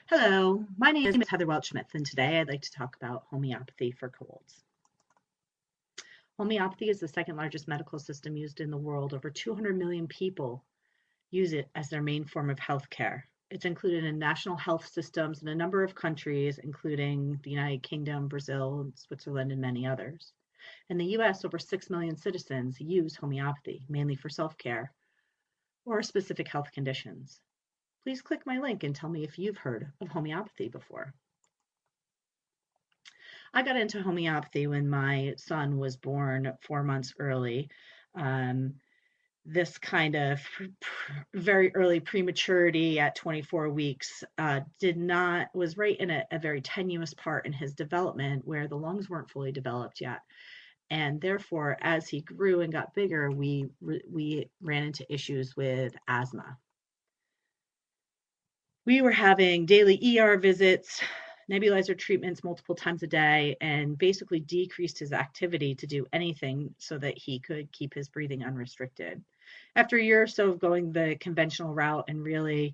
Hello, my name is Heather Welch-Smith, and today I'd like to talk about homeopathy for colds. Homeopathy is the second largest medical system used in the world. Over 200 million people use it as their main form of healthcare. It's included in national health systems in a number of countries, including the United Kingdom, Brazil, Switzerland, and many others. In the US, over 6 million citizens use homeopathy, mainly for self-care or specific health conditions. Please click my link and tell me if you've heard of homeopathy before. I got into homeopathy when my son was born 4 months early. This kind of very early prematurity at 24 weeks was right in a very tenuous part in his development where the lungs weren't fully developed yet. And therefore, as he grew and got bigger, we ran into issues with asthma. We were having daily ER visits, nebulizer treatments multiple times a day, and basically decreased his activity to do anything so that he could keep his breathing unrestricted. After a year or so of going the conventional route and really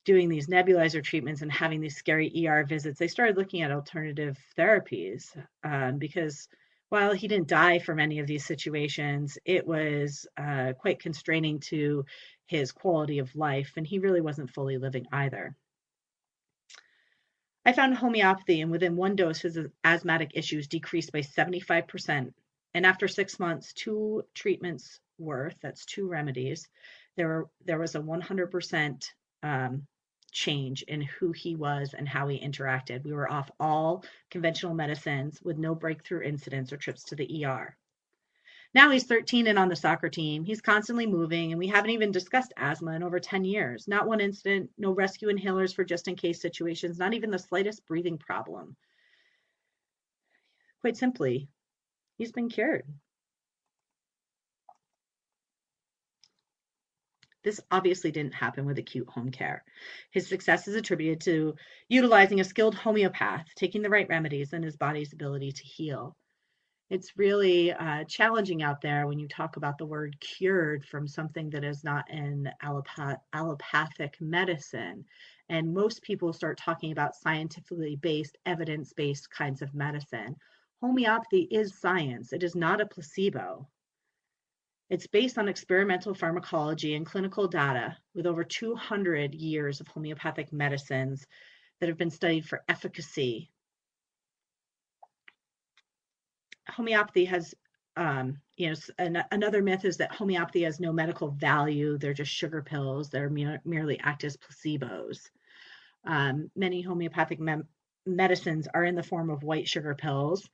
doing these nebulizer treatments and having these scary ER visits, they started looking at alternative therapies because while he didn't die from any of these situations, it was quite constraining to his quality of life, and he really wasn't fully living either. I found homeopathy, and within one dose, his asthmatic issues decreased by 75%. And after 6 months, 2 treatments worth, that's 2 remedies, there was a 100% change in who he was and how he interacted. We were off all conventional medicines with no breakthrough incidents or trips to the ER. Now he's 13 and on the soccer team. He's constantly moving, and we haven't even discussed asthma in over 10 years. Not one incident, no rescue inhalers for just in case situations, not even the slightest breathing problem. Quite simply, he's been cured. This obviously didn't happen with acute home care. His success is attributed to utilizing a skilled homeopath, taking the right remedies, and his body's ability to heal. It's really challenging out there when you talk about the word cured from something that is not an allopathic medicine. And most people start talking about scientifically based, evidence-based kinds of medicine. Homeopathy is science. It is not a placebo. It's based on experimental pharmacology and clinical data with over 200 years of homeopathic medicines that have been studied for efficacy. Homeopathy has, another myth is that homeopathy has no medical value. They're just sugar pills. They're merely act as placebos. Many homeopathic medicines are in the form of white sugar pills.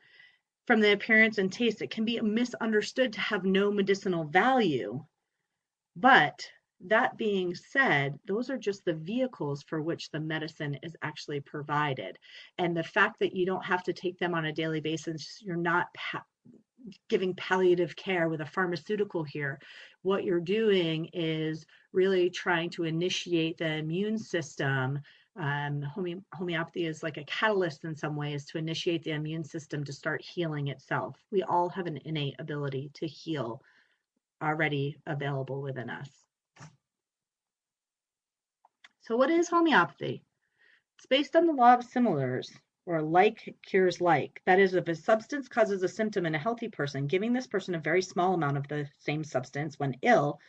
From the appearance and taste, it can be misunderstood to have no medicinal value. But that being said, those are just the vehicles for which the medicine is actually provided. And the fact that you don't have to take them on a daily basis, you're not giving palliative care with a pharmaceutical here. What you're doing is really trying to initiate the immune system. Homeopathy is like a catalyst in some ways to initiate the immune system to start healing itself. We all have an innate ability to heal already available within us. So what is homeopathy? It's based on the law of similars, or like cures like. That is, if a substance causes a symptom in a healthy person, giving this person a very small amount of the same substance when ill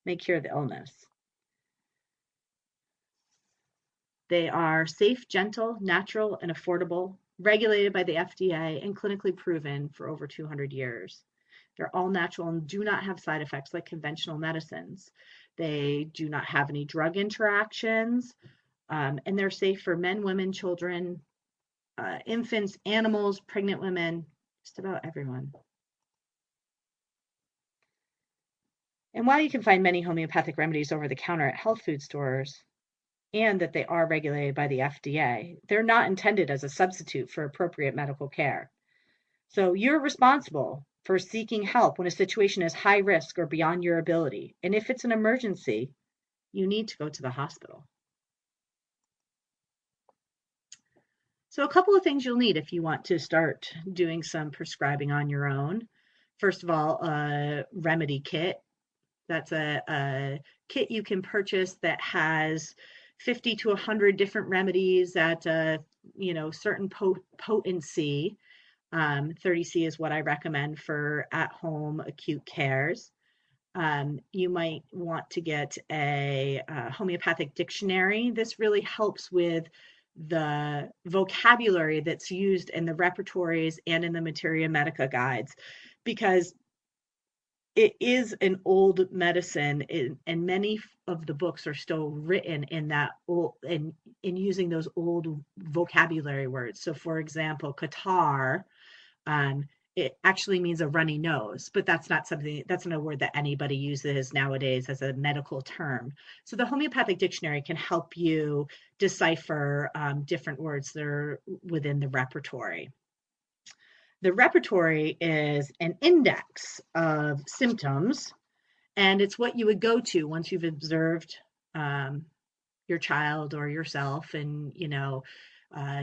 may cure the illness. They are safe, gentle, natural, and affordable, regulated by the FDA, and clinically proven for over 200 years. They're all natural and do not have side effects like conventional medicines. They do not have any drug interactions, and they're safe for men, women, children, infants, animals, pregnant women, just about everyone. And while you can find many homeopathic remedies over the counter at health food stores, and that they are regulated by the FDA, they're not intended as a substitute for appropriate medical care. So you're responsible for seeking help when a situation is high risk or beyond your ability. And if it's an emergency, you need to go to the hospital. So a couple of things you'll need if you want to start doing some prescribing on your own. First of all, a remedy kit. That's a kit you can purchase that has 50 to 100 different remedies at a, certain potency. 30C is what I recommend for at-home acute cares. You might want to get a homeopathic dictionary. This really helps with the vocabulary that's used in the repertories and in the Materia Medica guides, because it is an old medicine, and many of the books are still written in that old, in using those old vocabulary words. So, for example, catarrh, it actually means a runny nose, but that's not a word that anybody uses nowadays as a medical term. So the homeopathic dictionary can help you decipher different words that are within the repertory. The repertory is an index of symptoms, and it's what you would go to once you've observed your child or yourself, and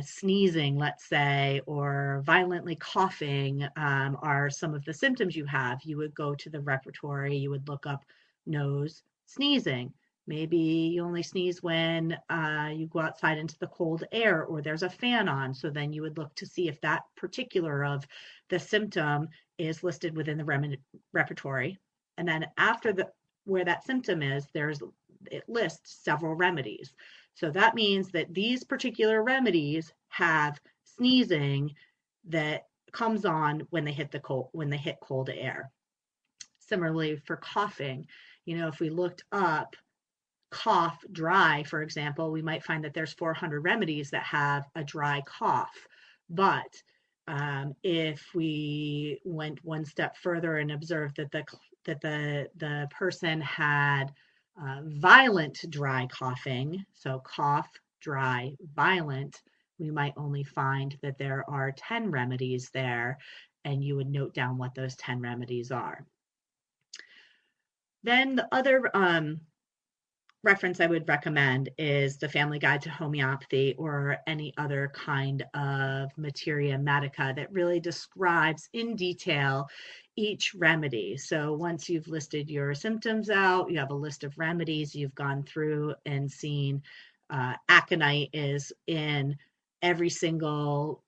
sneezing, let's say, or violently coughing are some of the symptoms you have. You would go to the repertory, you would look up nose, sneezing. Maybe you only sneeze when you go outside into the cold air or there's a fan on. So then you would look to see if that particular of the symptom is listed within the repertory. And then after where that symptom is, it lists several remedies. So that means that these particular remedies have sneezing that comes on when they hit cold air. Similarly for coughing, if we looked up cough dry, for example, we might find that there's 400 remedies that have a dry cough. But if we went one step further and observed that the person had violent dry coughing, so cough, dry, violent, we might only find that there are 10 remedies there, and you would note down what those 10 remedies are. Then the other reference I would recommend is the Family Guide to Homeopathy, or any other kind of Materia Medica that really describes in detail each remedy. So once you've listed your symptoms out, you have a list of remedies, you've gone through and seen aconite is in every single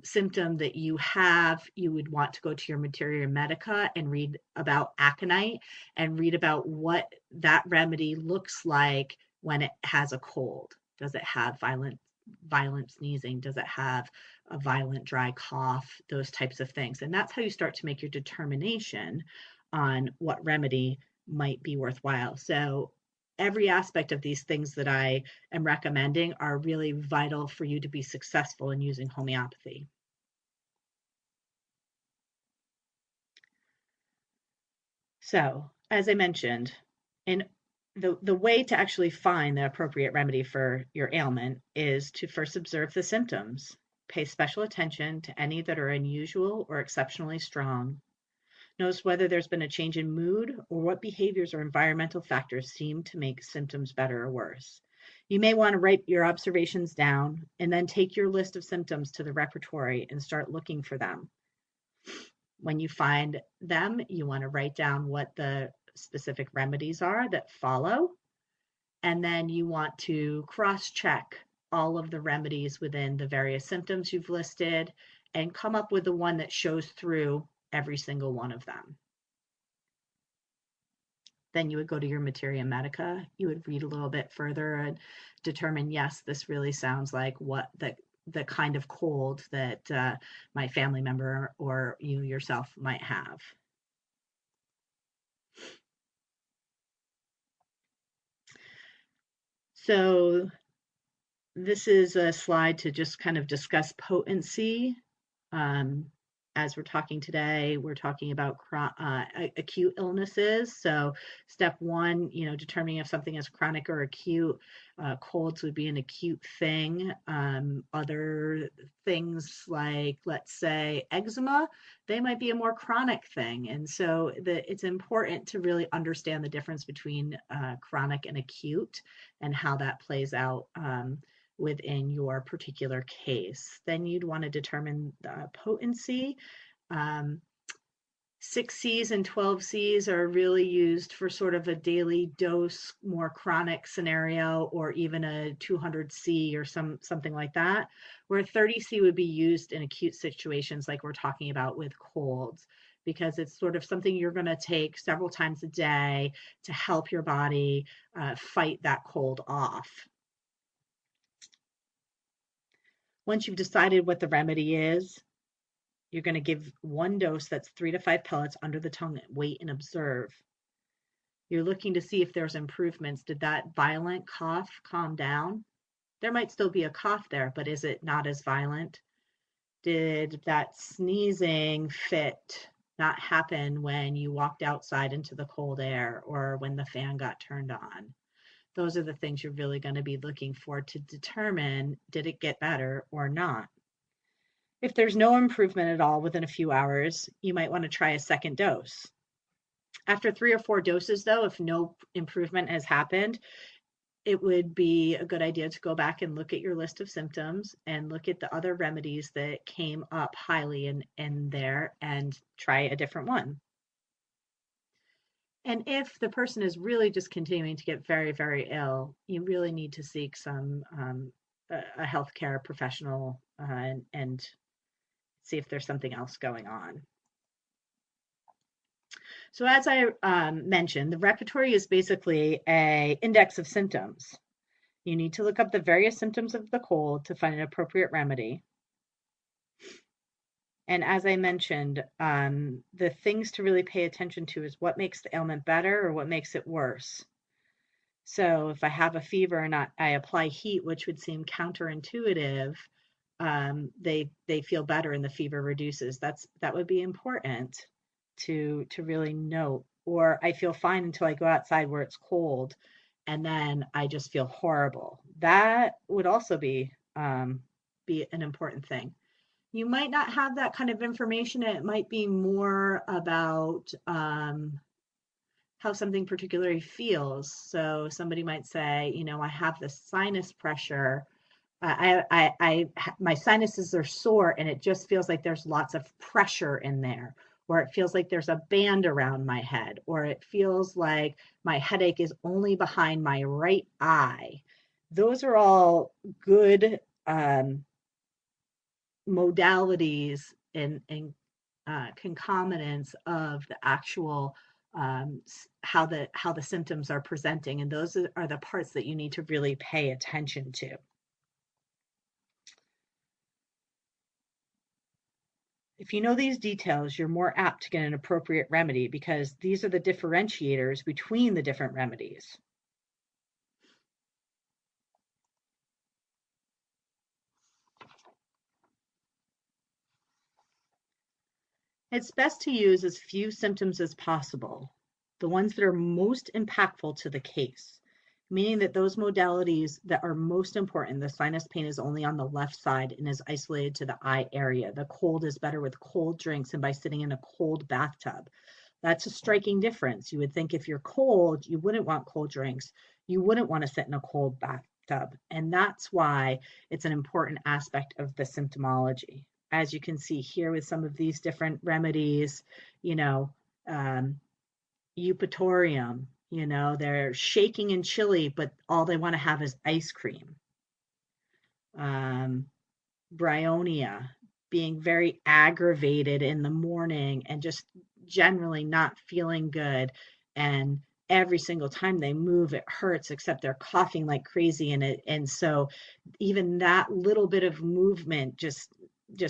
symptom that you have, you would want to go to your Materia Medica and read about aconite and read about what that remedy looks like when it has a cold. Does it have violent sneezing? Does it have a violent dry cough? Those types of things. And that's how you start to make your determination on what remedy might be worthwhile. So every aspect of these things that I am recommending are really vital for you to be successful in using homeopathy. So, as I mentioned, the way to actually find the appropriate remedy for your ailment is to first observe the symptoms. Pay special attention to any that are unusual or exceptionally strong. Notice whether there's been a change in mood or what behaviors or environmental factors seem to make symptoms better or worse. You may want to write your observations down and then take your list of symptoms to the repertory and start looking for them. When you find them, you want to write down what the specific remedies are that follow, and then you want to cross-check all of the remedies within the various symptoms you've listed and come up with the one that shows through every single one of them. Then you would go to your Materia Medica. You would read a little bit further and determine, yes, this really sounds like what the kind of cold that my family member or you yourself might have. So this is a slide to just kind of discuss potency. As we're talking today, we're talking about acute illnesses. So step one, determining if something is chronic or acute. Colds would be an acute thing. Other things like, let's say, eczema, they might be a more chronic thing. And so it's important to really understand the difference between chronic and acute and how that plays out within your particular case. Then you'd want to determine the potency. 6Cs and 12Cs are really used for sort of a daily dose, more chronic scenario, or even a 200C or something like that, where 30C would be used in acute situations like we're talking about with colds, because it's sort of something you're going to take several times a day to help your body fight that cold off. Once you've decided what the remedy is, you're going to give one dose that's 3 to 5 pellets under the tongue, wait and observe. You're looking to see if there's improvements. Did that violent cough calm down? There might still be a cough there, but is it not as violent? Did that sneezing fit not happen when you walked outside into the cold air or when the fan got turned on? Those are the things you're really going to be looking for to determine, did it get better or not? If there's no improvement at all within a few hours, you might want to try a second dose. After 3 or 4 doses, though, if no improvement has happened, it would be a good idea to go back and look at your list of symptoms and look at the other remedies that came up highly in there and try a different one. And if the person is really just continuing to get very, very ill, you really need to seek some a healthcare professional and see if there's something else going on. So as I mentioned, the repertory is basically an index of symptoms. You need to look up the various symptoms of the cold to find an appropriate remedy. And as I mentioned, the things to really pay attention to is what makes the ailment better or what makes it worse. So if I have a fever and I apply heat, which would seem counterintuitive, they feel better and the fever reduces. That would be important to really note. Or I feel fine until I go outside where it's cold, and then I just feel horrible. That would also be an important thing. You might not have that kind of information. It might be more about how something particularly feels. So somebody might say, you know, I have this sinus pressure. My sinuses are sore and it just feels like there's lots of pressure in there, or it feels like there's a band around my head, or it feels like my headache is only behind my right eye. Those are all good modalities and concomitants of the actual how the symptoms are presenting, and those are the parts that you need to really pay attention to. If you know these details, you're more apt to get an appropriate remedy because these are the differentiators between the different remedies. It's best to use as few symptoms as possible, the ones that are most impactful to the case, meaning that those modalities that are most important, the sinus pain is only on the left side and is isolated to the eye area. The cold is better with cold drinks and by sitting in a cold bathtub. That's a striking difference. You would think if you're cold, you wouldn't want cold drinks. You wouldn't want to sit in a cold bathtub. And that's why it's an important aspect of the symptomology. As you can see here with some of these different remedies, you know, eupatorium, you know, they're shaking and chilly, but all they want to have is ice cream. Bryonia, being very aggravated in the morning and just generally not feeling good. And every single time they move, it hurts, except they're coughing like crazy. And so even that little bit of movement just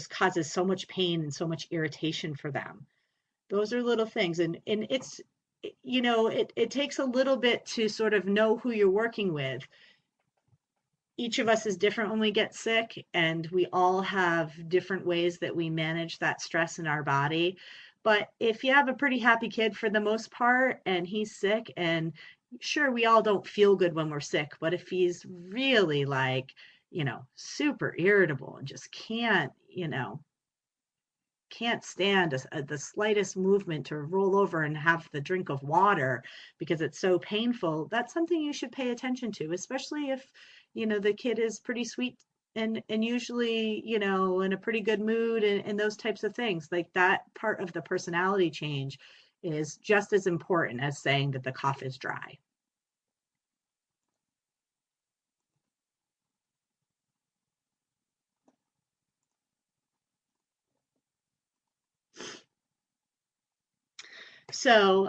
causes so much pain and so much irritation for them. Those are little things. And it's, you know, it takes a little bit to sort of know who you're working with. Each of us is different when we get sick, and we all have different ways that we manage that stress in our body. But if you have a pretty happy kid for the most part and he's sick, and sure, we all don't feel good when we're sick, but if he's really like, you know, super irritable and just can't, you know, can't stand the slightest movement to roll over and have the drink of water because it's so painful, that's something you should pay attention to, especially if, you know, the kid is pretty sweet and usually, you know, in a pretty good mood and those types of things. Like that part of the personality change is just as important as saying that the cough is dry. So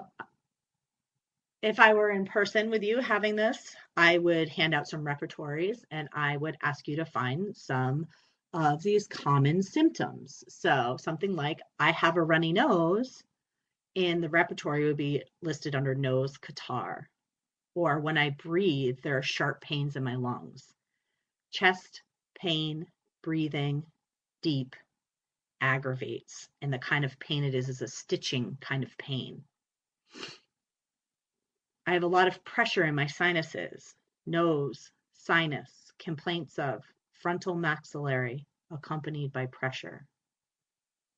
if I were in person with you having this, I would hand out some repertories and I would ask you to find some of these common symptoms. So something like I have a runny nose, and the repertory would be listed under nose catarrh. Or when I breathe, there are sharp pains in my lungs. Chest pain, breathing deep, aggravates. And the kind of pain it is a stitching kind of pain. I have a lot of pressure in my sinuses, nose, sinus, complaints of frontal maxillary accompanied by pressure.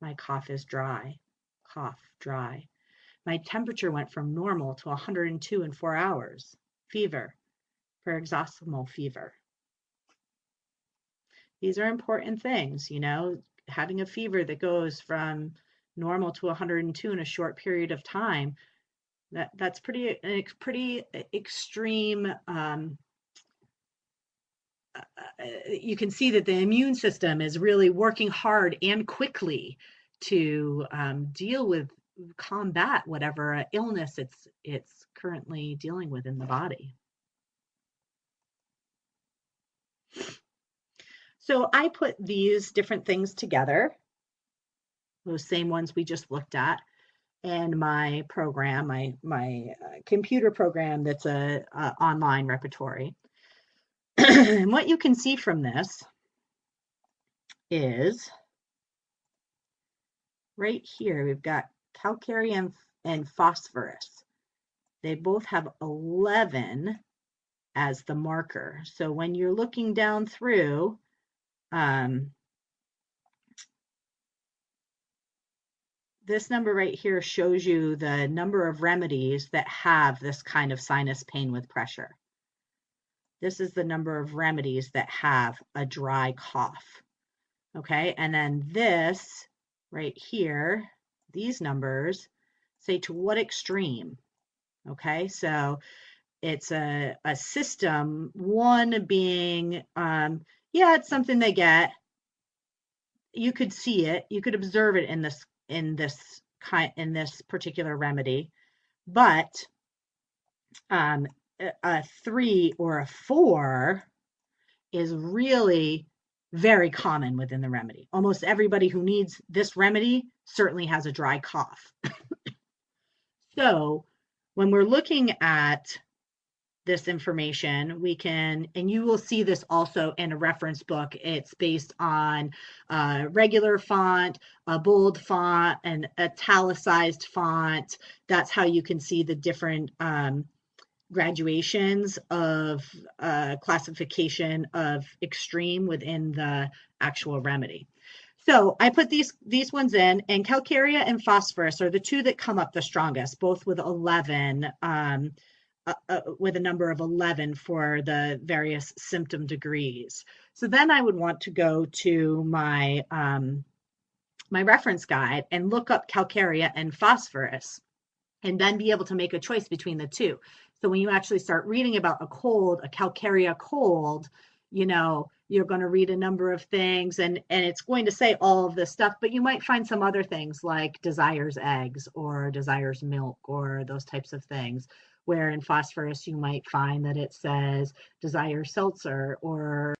My cough is dry, cough, dry. My temperature went from normal to 102 in 4 hours. Fever, paroxysmal fever. These are important things, you know, having a fever that goes from normal to 102 in a short period of time. That's pretty extreme. You can see that the immune system is really working hard and quickly to deal with, combat whatever illness it's currently dealing with in the body. So I put these different things together, those same ones we just looked at, and my program, my computer program that's a online repertory. And what you can see from this is right here, we've got calcaria and phosphorus. They both have 11 as the marker. So when you're looking down through, this number right here shows you the number of remedies that have this kind of sinus pain with pressure. This is the number of remedies that have a dry cough. Okay, and then this right here, these numbers say to what extreme. Okay, so it's a system, one being, yeah, it's something they get. You could see it, you could observe it in this particular remedy, but a 3 or a 4 is really very common within the remedy. Almost everybody who needs this remedy certainly has a dry cough. So when we're looking at this information, we can, and you will see this also in a reference book. It's based on regular font, a bold font, an italicized font. That's how you can see the different graduations of classification of extreme within the actual remedy. So I put these ones in, and calcarea and phosphorus are the two that come up the strongest, both with 11, with a number of 11 for the various symptom degrees. So then I would want to go to my my reference guide and look up calcarea and phosphorus, and then be able to make a choice between the two. So when you actually start reading about a cold, a calcarea cold, you know, you're going to read a number of things, and it's going to say all of this stuff, but you might find some other things like desires eggs or desires milk or those types of things, where in phosphorus you might find that it says desires seltzer or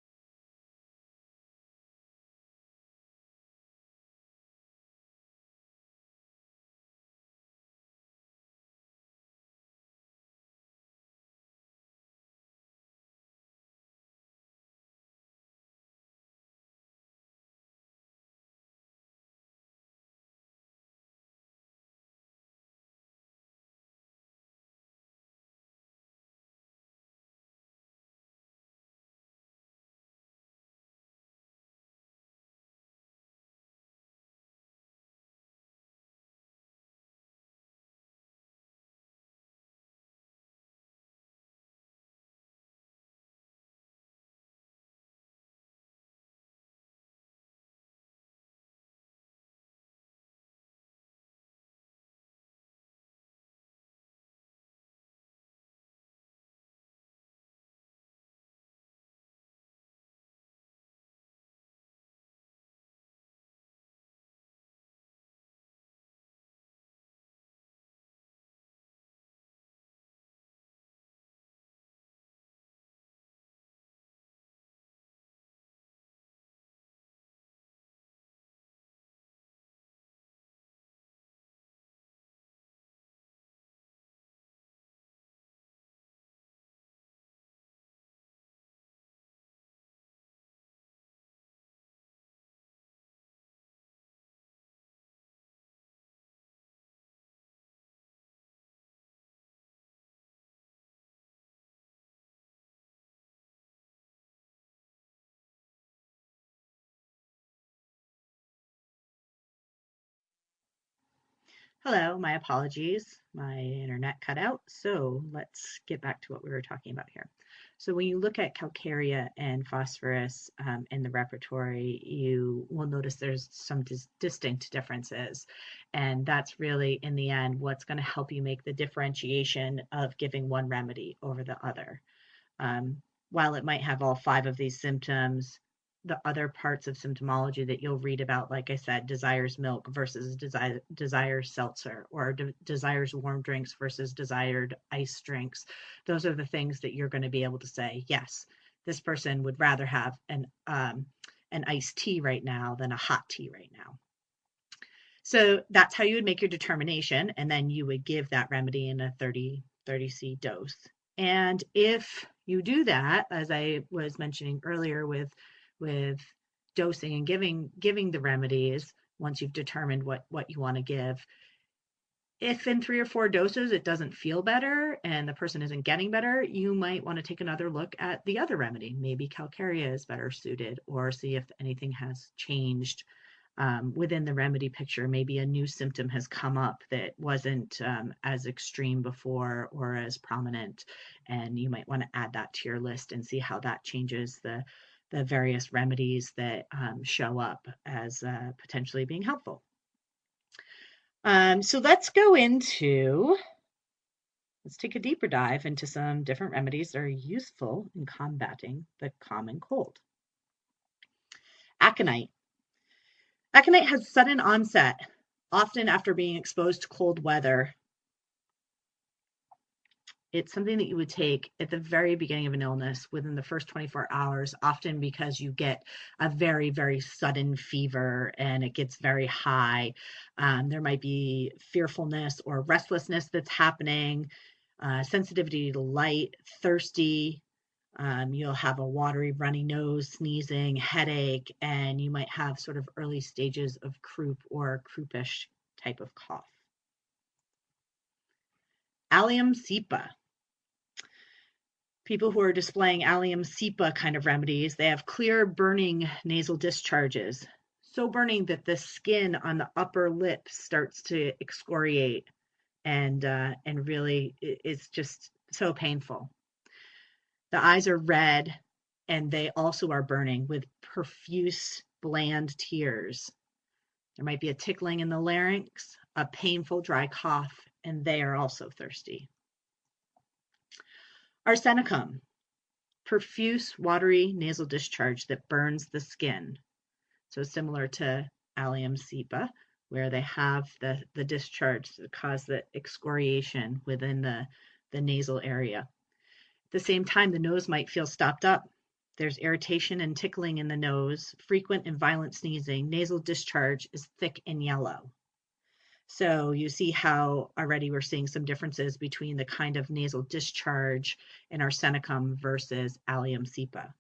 Hello, my apologies. My internet cut out. So let's get back to what we were talking about here. So when you look at calcarea and phosphorus in the repertory, you will notice there's some distinct differences. And that's really, in the end, what's going to help you make the differentiation of giving one remedy over the other. While it might have all 5 of these symptoms, the other parts of symptomology that you'll read about, like I said, desires milk versus desires seltzer, or desires warm drinks versus desired ice drinks. Those are the things that you're going to be able to say, yes, this person would rather have an iced tea right now than a hot tea right now. So that's how you would make your determination, and then you would give that remedy in a 30C dose. And if you do that, as I was mentioning earlier with dosing and giving the remedies, once you've determined what you want to give, if in 3 or 4 doses it doesn't feel better and the person isn't getting better, you might want to take another look at the other remedy. Maybe calcarea is better suited, or see if anything has changed within the remedy picture. Maybe a new symptom has come up that wasn't as extreme before or as prominent, and you might want to add that to your list and see how that changes the various remedies that show up as potentially being helpful. So let's take a deeper dive into some different remedies that are useful in combating the common cold. Aconite. Aconite has sudden onset, often after being exposed to cold weather. It's something that you would take at the very beginning of an illness within the first 24 hours, often because you get a very, very sudden fever and it gets very high. There might be fearfulness or restlessness that's happening, sensitivity to light, thirsty. You'll have a watery, runny nose, sneezing, headache, and you might have sort of early stages of croup or croupish type of cough. Allium cepa. People who are displaying allium cepa kind of remedies, they have clear burning nasal discharges, so burning that the skin on the upper lip starts to excoriate, and really it's just so painful. The eyes are red, and they also are burning with profuse, bland tears. There might be a tickling in the larynx, a painful dry cough, and they are also thirsty. Arsenicum, profuse, watery nasal discharge that burns the skin. So similar to allium cepa, where they have the discharge that cause the excoriation within the nasal area. At the same time, the nose might feel stopped up. There's irritation and tickling in the nose, frequent and violent sneezing. Nasal discharge is thick and yellow. So you see how already we're seeing some differences between the kind of nasal discharge in arsenicum versus allium cepa.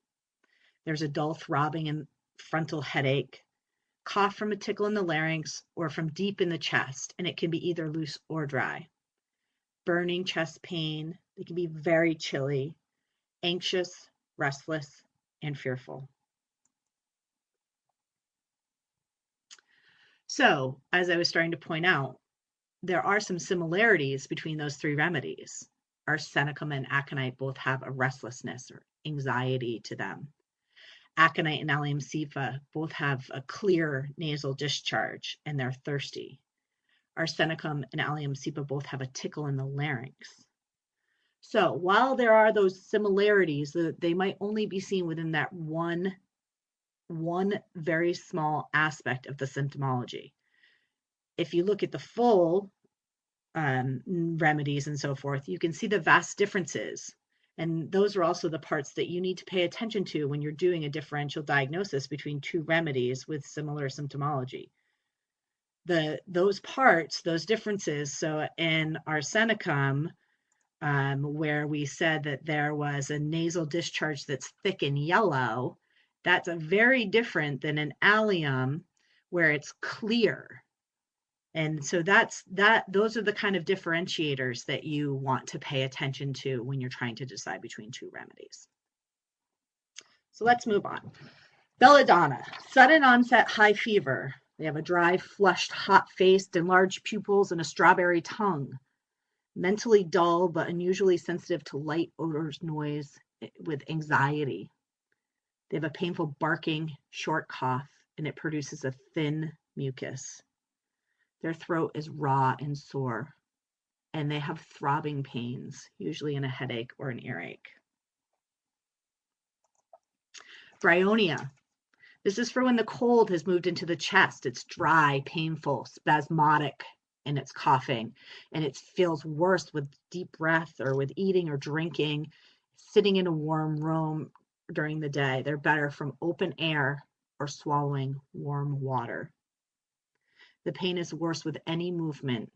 There's a dull throbbing and frontal headache, cough from a tickle in the larynx or from deep in the chest, and it can be either loose or dry. Burning chest pain, they can be very chilly, anxious, restless, and fearful. So, as I was starting to point out, there are some similarities between those 3 remedies. Arsenicum and aconite both have a restlessness or anxiety to them. Aconite and allium cepa both have a clear nasal discharge and they're thirsty. Arsenicum and allium cepa both have a tickle in the larynx. So while there are those similarities, they might only be seen within that one very small aspect of the symptomology. If you look at the full remedies and so forth, you can see the vast differences. And those are also the parts that you need to pay attention to when you're doing a differential diagnosis between 2 remedies with similar symptomology. Those parts, those differences, so in arsenicum, where we said that there was a nasal discharge that's thick and yellow, that's a very different than an allium where it's clear. And so those are the kind of differentiators that you want to pay attention to when you're trying to decide between 2 remedies. So let's move on. Belladonna, sudden onset high fever, They have a dry, flushed, hot-faced, enlarged pupils, and a strawberry tongue. Mentally dull, but unusually sensitive to light, odors, noise, with anxiety. They have a painful barking, short cough, and it produces a thin mucus. Their throat is raw and sore, and they have throbbing pains, usually in a headache or an earache. Bryonia. This is for when the cold has moved into the chest. It's dry, painful, spasmodic, and it's coughing. And it feels worse with deep breath or with eating or drinking, sitting in a warm room during the day. They're better from open air or swallowing warm water. The pain is worse with any movement.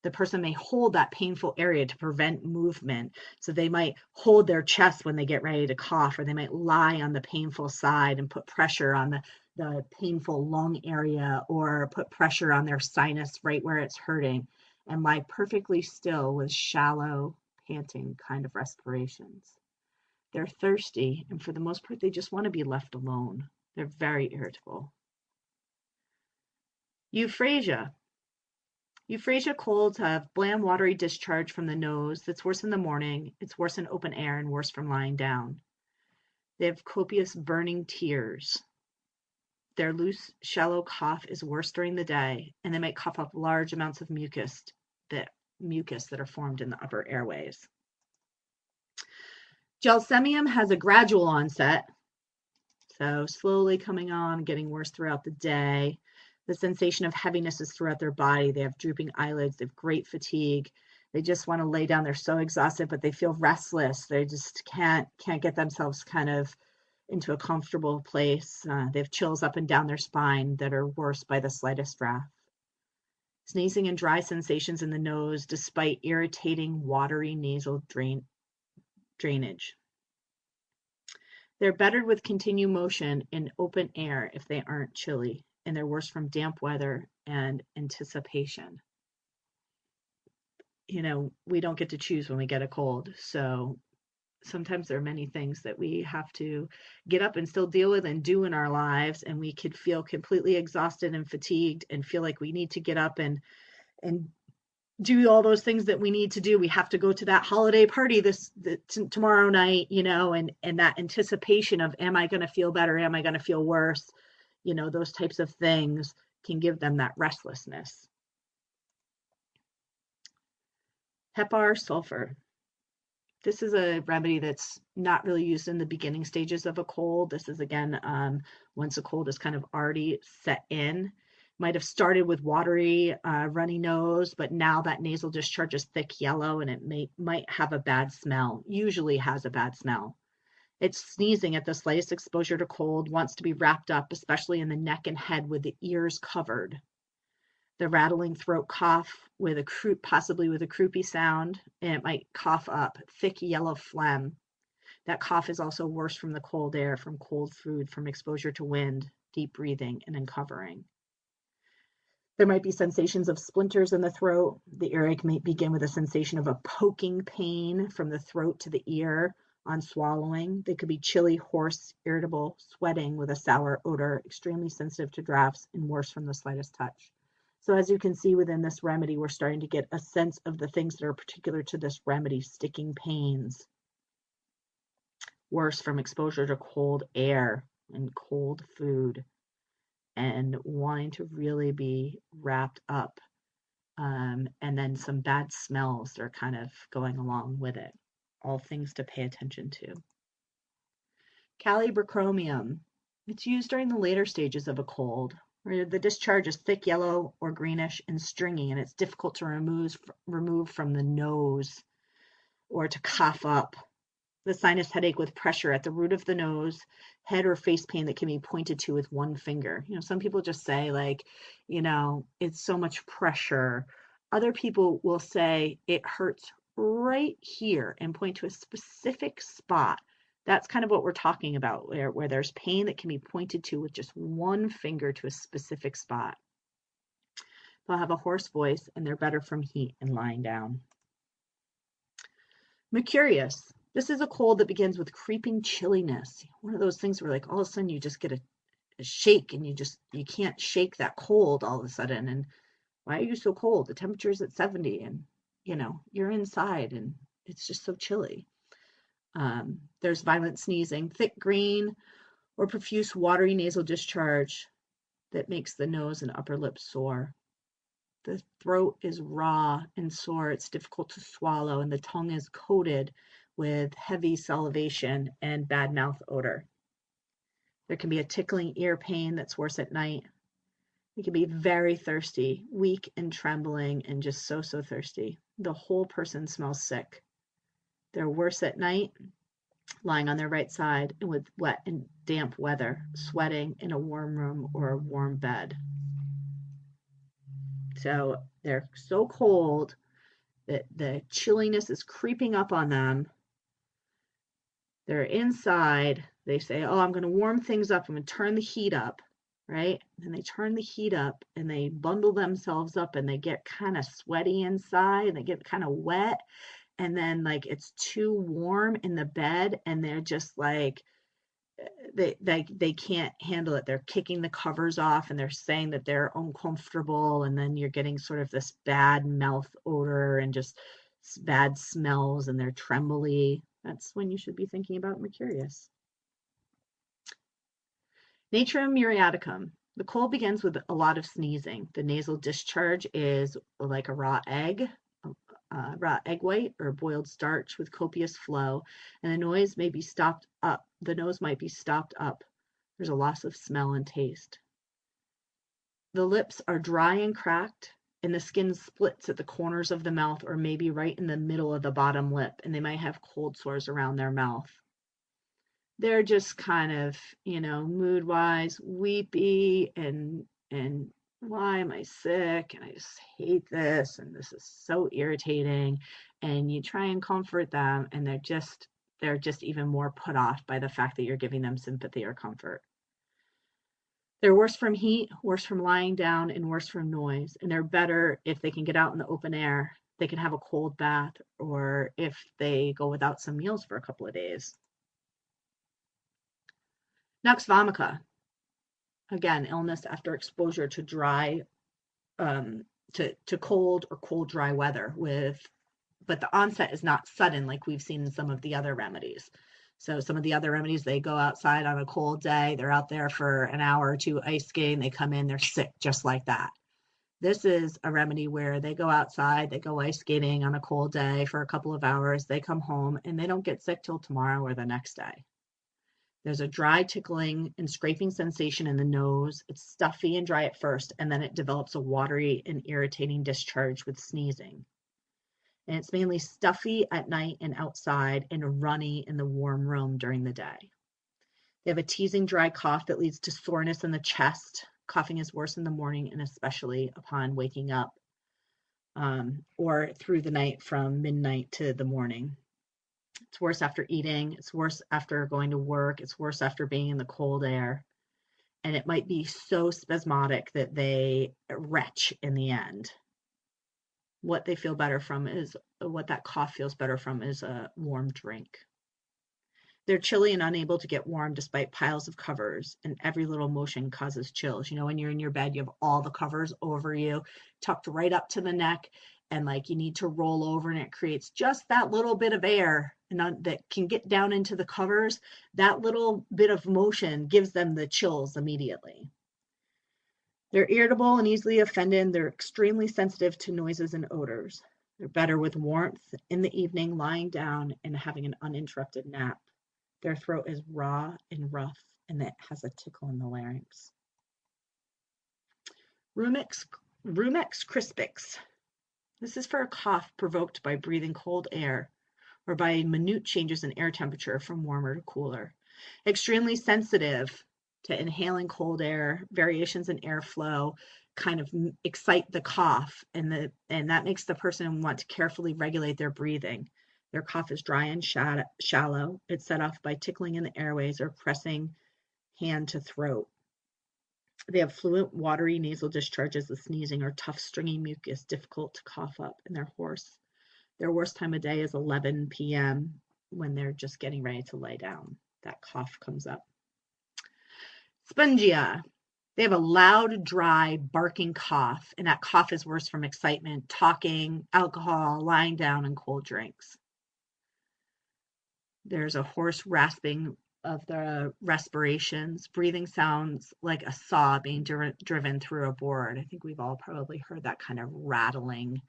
The person may hold that painful area to prevent movement. So they might hold their chest when they get ready to cough, or they might lie on the painful side and put pressure on the painful lung area, or put pressure on their sinus right where it's hurting, and lie perfectly still with shallow, panting kind of respirations. They're thirsty, and for the most part, they just want to be left alone. They're very irritable. Euphrasia. Euphrasia colds have bland, watery discharge from the nose that's worse in the morning, it's worse in open air, and worse from lying down. They have copious burning tears. Their loose, shallow cough is worse during the day, and they might cough up large amounts of mucus that are formed in the upper airways. Gelsemium has a gradual onset, so slowly coming on, getting worse throughout the day. The sensation of heaviness is throughout their body. They have drooping eyelids. They have great fatigue. They just want to lay down. They're so exhausted, but they feel restless. They just can't get themselves kind of into a comfortable place. They have chills up and down their spine that are worse by the slightest draught. Sneezing and dry sensations in the nose, despite irritating, watery nasal drainage. They're better with continued motion in open air if they aren't chilly, and they're worse from damp weather and anticipation. You know, we don't get to choose when we get a cold, so sometimes there are many things that we have to get up and still deal with and do in our lives, and we could feel completely exhausted and fatigued and feel like we need to get up and do all those things that we need to do. We have to go to that holiday party tomorrow night, you know, and that anticipation of, am I going to feel better? Am I going to feel worse? You know, those types of things can give them that restlessness. Hepar sulfur. This is a remedy that's not really used in the beginning stages of a cold. This is, again, once a cold is kind of already set in. Might have started with watery, runny nose, but now that nasal discharge is thick yellow, and it might have a bad smell, usually has a bad smell. It's sneezing at the slightest exposure to cold, wants to be wrapped up, especially in the neck and head with the ears covered. The rattling throat cough with possibly with a croupy sound, and it might cough up thick yellow phlegm. That cough is also worse from the cold air, from cold food, from exposure to wind, deep breathing, and uncovering. There might be sensations of splinters in the throat. The earache may begin with a sensation of a poking pain from the throat to the ear on swallowing. They could be chilly, hoarse, irritable, sweating with a sour odor, extremely sensitive to drafts, and worse from the slightest touch. So as you can see within this remedy, we're starting to get a sense of the things that are particular to this remedy: sticking pains, worse from exposure to cold air and cold food, and wanting to really be wrapped up, and then some bad smells that are kind of going along with it. All things to pay attention to. Calibrachromium. It's used during the later stages of a cold, where the discharge is thick yellow or greenish and stringy, and it's difficult to remove from the nose or to cough up. The sinus headache with pressure at the root of the nose, head or face pain that can be pointed to with one finger. You know, some people just say, like, you know, it's so much pressure. Other people will say it hurts right here and point to a specific spot. That's kind of what we're talking about, where there's pain that can be pointed to with just one finger to a specific spot. They'll have a hoarse voice, and they're better from heat and lying down. Mercurius. This is a cold that begins with creeping chilliness. One of those things where, like, all of a sudden you just get shake, and you can't shake that cold all of a sudden. And why are you so cold? The temperature's at 70, and you're inside, and it's just so chilly. There's violent sneezing, thick green or profuse watery nasal discharge that makes the nose and upper lip sore. The throat is raw and sore. It's difficult to swallow, and the tongue is coated with heavy salivation and bad mouth odor. There can be a tickling ear pain that's worse at night. You can be very thirsty, weak and trembling, and just so thirsty. The whole person smells sick. They're worse at night, lying on their right side and with wet and damp weather, sweating in a warm room or a warm bed. So they're so cold that the chilliness is creeping up on them. They're inside. They say, oh, I'm going to warm things up. I'm going to turn the heat up, right? And they turn the heat up and they bundle themselves up and they get kind of sweaty inside and they get kind of wet. And then like it's too warm in the bed and they're just like, they can't handle it. They're kicking the covers off and they're saying that they're uncomfortable. And then you're getting sort of this bad mouth odor and just bad smells, and they're trembly. That's when you should be thinking about mercurius. Natrum muriaticum. The cold begins with a lot of sneezing. The nasal discharge is like a raw egg white or boiled starch with copious flow, and the nose might be stopped up. There's a loss of smell and taste. The lips are dry and cracked, and the skin splits at the corners of the mouth or maybe right in the middle of the bottom lip, and they might have cold sores around their mouth. They're just kind of, mood-wise, weepy and why am I sick? And I just hate this, and this is so irritating. And you try and comfort them, and they're just even more put off by the fact that you're giving them sympathy or comfort. They're worse from heat, worse from lying down, and worse from noise. And they're better if they can get out in the open air. They can have a cold bath, or if they go without some meals for a couple of days. Nux vomica. Again, illness after exposure to dry, to cold or cold, dry weather but the onset is not sudden like we've seen in some of the other remedies. So some of the other remedies, they go outside on a cold day, they're out there for an hour or two ice skating, they come in, they're sick just like that. This is a remedy where they go outside, they go ice skating on a cold day for a couple of hours, they come home, and they don't get sick till tomorrow or the next day. There's a dry tickling and scraping sensation in the nose. It's stuffy and dry at first, and then it develops a watery and irritating discharge with sneezing. And it's mainly stuffy at night and outside, and runny in the warm room during the day. They have a teasing dry cough that leads to soreness in the chest. Coughing is worse in the morning, and especially upon waking up, or through the night from midnight to the morning. It's worse after eating. It's worse after going to work. It's worse after being in the cold air. And it might be so spasmodic that they retch in the end. What they feel better from is, what that cough feels better from is a warm drink. They're chilly and unable to get warm despite piles of covers, and every little motion causes chills. When you're in your bed, you have all the covers over you, tucked right up to the neck, and like you need to roll over, and it creates just that little bit of air and that can get down into the covers. That little bit of motion gives them the chills immediately. They're irritable and easily offended. They're extremely sensitive to noises and odors. They're better with warmth in the evening, lying down and having an uninterrupted nap. Their throat is raw and rough, and it has a tickle in the larynx. Rumex crispix. This is for a cough provoked by breathing cold air or by minute changes in air temperature from warmer to cooler. Extremely sensitive to inhaling cold air, variations in airflow kind of excite the cough, and that makes the person want to carefully regulate their breathing. Their cough is dry and shallow. It's set off by tickling in the airways or pressing hand to throat. They have fluent, watery nasal discharges with sneezing or tough, stringy mucus, difficult to cough up, and they're hoarse. Their worst time of day is 11 p.m. when they're just getting ready to lay down. That cough comes up. Spongia. They have a loud, dry, barking cough, and that cough is worse from excitement, talking, alcohol, lying down, and cold drinks. There's a hoarse rasping of the respirations. Breathing sounds like a saw being driven through a board. I think we've all probably heard that kind of rattling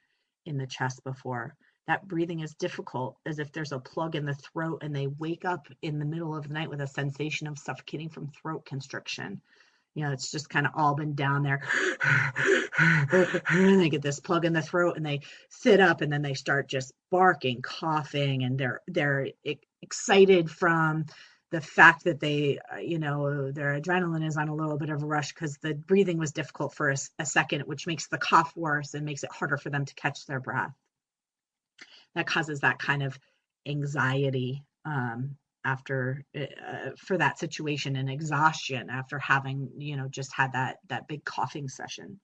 in the chest before. That breathing is difficult, as if there's a plug in the throat and they wake up in the middle of the night with a sensation of suffocating from throat constriction. You know, it's just kind of all been down there. And they get this plug in the throat and they sit up and then they start just barking, coughing, and they're excited from the fact that they, their adrenaline is on a little bit of a rush because the breathing was difficult for a second, which makes the cough worse and makes it harder for them to catch their breath. That causes that kind of anxiety after for that situation, and exhaustion after having just had that big coughing session. And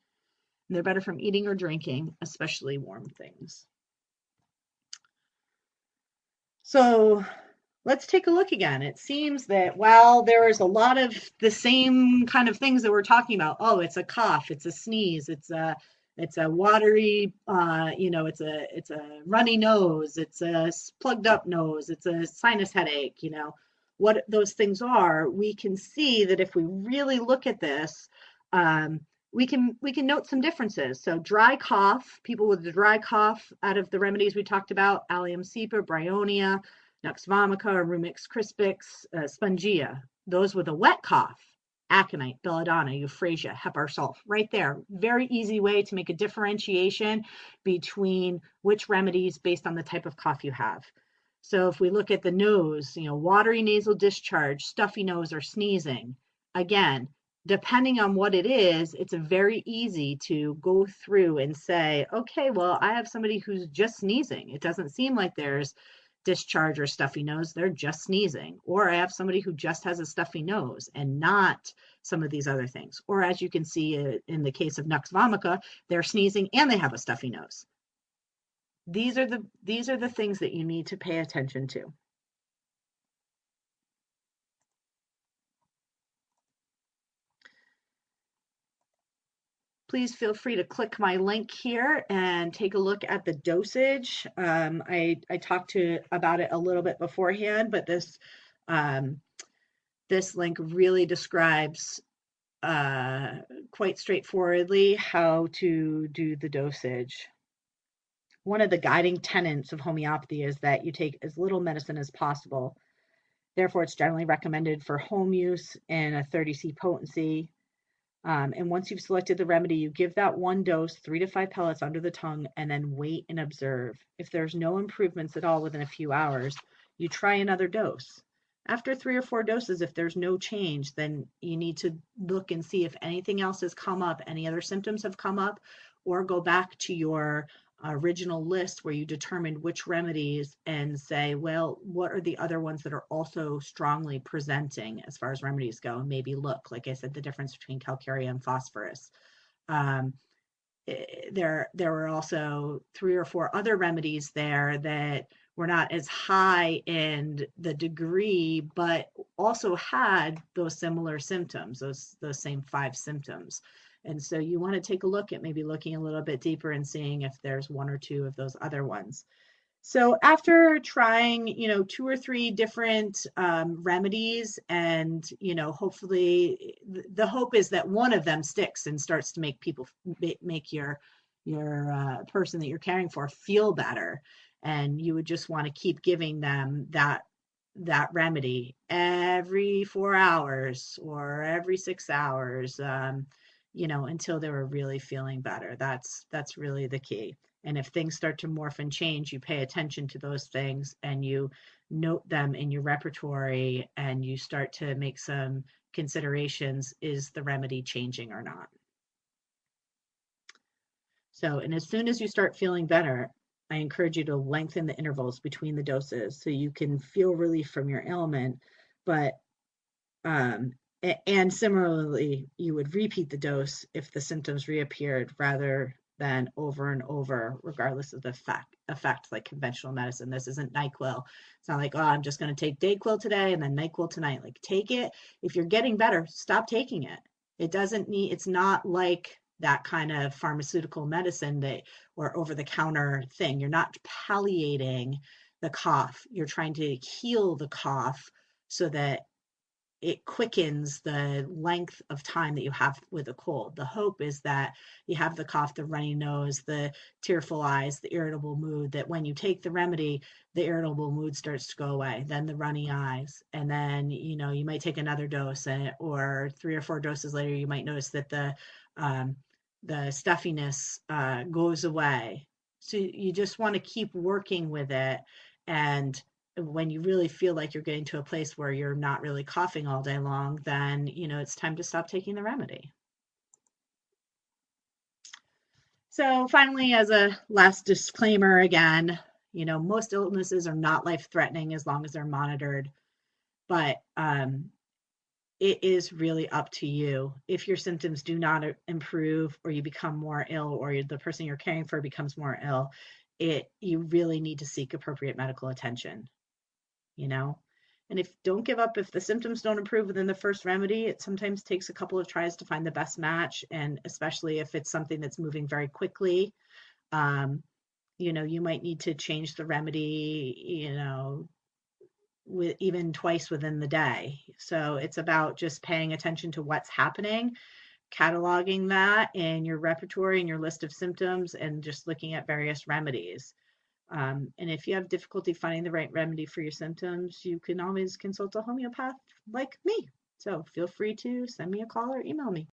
they're better from eating or drinking, especially warm things. So let's take a look again. It seems that while there is a lot of the same kind of things that we're talking about, oh, it's a cough, it's a sneeze, it's a watery, it's a runny nose, it's a plugged up nose, it's a sinus headache, what those things are, we can see that if we really look at this, we can note some differences. So dry cough, people with the dry cough, out of the remedies we talked about, Allium cepa, Bryonia, Nux vomica, Rumix crispix, Spongia. Those with a wet cough, aconite, belladonna, euphrasia, heparsol, right there. Very easy way to make a differentiation between which remedies based on the type of cough you have. So if we look at the nose, watery nasal discharge, stuffy nose, or sneezing, again, depending on what it is, it's very easy to go through and say, okay, well, I have somebody who's just sneezing. It doesn't seem like there's discharge or stuffy nose, they're just sneezing. Or I have somebody who just has a stuffy nose and not some of these other things. Or as you can see in the case of Nux vomica, they're sneezing and they have a stuffy nose. These are the things that you need to pay attention to. Please feel free to click my link here and take a look at the dosage. I talked about it a little bit beforehand, but this link really describes quite straightforwardly how to do the dosage. One of the guiding tenets of homeopathy is that you take as little medicine as possible. Therefore, it's generally recommended for home use in a 30C potency. And once you've selected the remedy, you give that one dose, 3 to 5 pellets under the tongue, and then wait and observe. If there's no improvements at all within a few hours, you try another dose. After 3 or 4 doses, if there's no change, then you need to look and see if anything else has come up, any other symptoms have come up, or go back to your original list where you determined which remedies and say, well, what are the other ones that are also strongly presenting as far as remedies go? And maybe look, like I said, the difference between calcarea and phosphorus. There were also 3 or 4 other remedies there that were not as high in the degree, but also had those similar symptoms, those same 5 symptoms. And so you want to take a look at maybe looking a little bit deeper and seeing if there's 1 or 2 of those other ones. So after trying, 2 or 3 different remedies, and, hopefully the hope is that one of them sticks and starts to make your person that you're caring for feel better. And you would just want to keep giving them that remedy every 4 hours or every 6 hours, until they were really feeling better. That's really the key. And if things start to morph and change, you pay attention to those things and you note them in your repertory and you start to make some considerations. Is the remedy changing or not? So, and as soon as you start feeling better, I encourage you to lengthen the intervals between the doses so you can feel relief from your ailment. But and similarly, you would repeat the dose if the symptoms reappeared rather than over and over, regardless of the effect like conventional medicine. This isn't NyQuil. It's not like, oh, I'm just going to take DayQuil today and then NyQuil tonight. Like, take it. If you're getting better, stop taking it. It doesn't need, it's not like that kind of pharmaceutical medicine that or over the counter thing. You're not palliating the cough. You're trying to heal the cough so that it quickens the length of time that you have with a cold. The hope is that you have the cough, the runny nose, the tearful eyes, the irritable mood, that when you take the remedy, the irritable mood starts to go away, then the runny eyes, and then, you might take another dose, or 3 or 4 doses later, you might notice that the stuffiness goes away. So you just want to keep working with it. And when you really feel like you're getting to a place where you're not really coughing all day long, then, it's time to stop taking the remedy. So finally, as a last disclaimer again, most illnesses are not life-threatening as long as they're monitored, but it is really up to you. If your symptoms do not improve, or you become more ill, or the person you're caring for becomes more ill, you really need to seek appropriate medical attention. And don't give up if the symptoms don't improve within the first remedy. It sometimes takes a couple of tries to find the best match, and especially if it's something that's moving very quickly, you might need to change the remedy, with even twice within the day. So it's about just paying attention to what's happening, cataloging that in your repertoire and your list of symptoms, and just looking at various remedies. And if you have difficulty finding the right remedy for your symptoms, you can always consult a homeopath like me. So feel free to send me a call or email me.